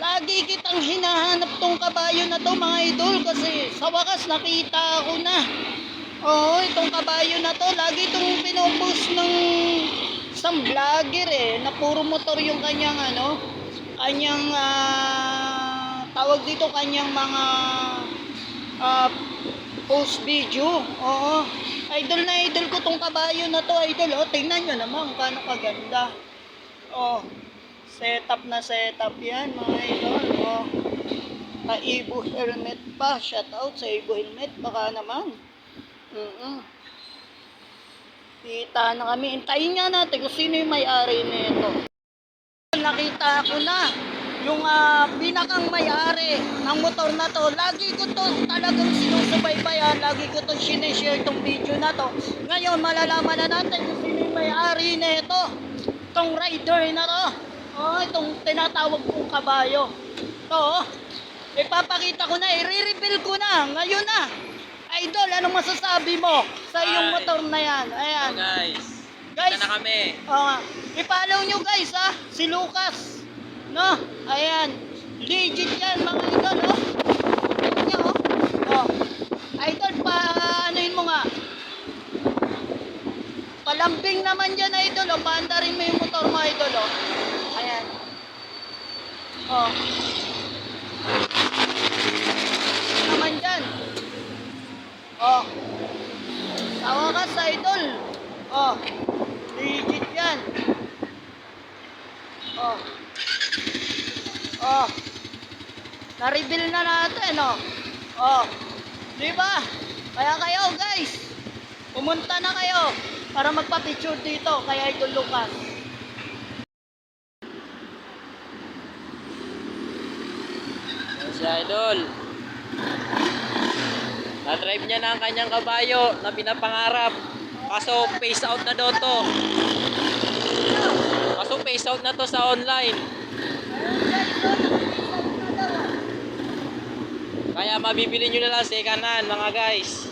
Lagi kitang hinahanap tong kabayo na to mga idol kasi sa wakas nakita ko na. Oo, itong kabayo na to, lagi itong pinupost ng isang vlogger na puro motor yung kanyang kanyang tawag dito kanyang mga post video. Oo. Idol na idol ko tong kabayo na to, idol. Oh, tingnan nyo naman paano kaganda. Oh. Setup na setup yan, mga idol. Oh. Ka-Ibo helmet pa. Shout out sa Ibo helmet. Baka naman. Kita na kami. Hintayin nga natin kung sino yung may-ari nito. Nakita ko na yung pinakang may-ari ng motor na to. Lagi ko to talagang sinusubaybayan. Lagi ko to sinishare tong video na to. Ngayon malalaman na natin kung sino yung may-ari nito. Itong rider na to. Oh, itong tinatawag kong kabayo. To, ipapakita ko na, i-reveal ko na. Ngayon na. Idol, anong masasabi mo sa iyong motor na yan? Ayan. So Guys, na kami. I-follow nyo guys si Lucas. No? Ayan. Legit yan mga idol, oh. Tingnan nyo, oh. Idol, anuhin mo nga. Palambing naman dyan, idol, oh. Paanda rin mo yung motor mo, idol, oh. Ayan. Oh. Naman dyan. Oh. Tawa ka sa idol. Oh. Legit yan. Oh. Oh. Na-reveal na natin, oh. Oh. Di ba? Kaya kayo, guys, pumunta na kayo para magpa-picture dito kay Idol Lucas. Si Idol. Na-drive niya na ang kanyang kabayo na pinapangarap. Kaso phase out na daw to. Kaso phase out na to sa online. Kaya mabibili nyo na lang second hand mga guys.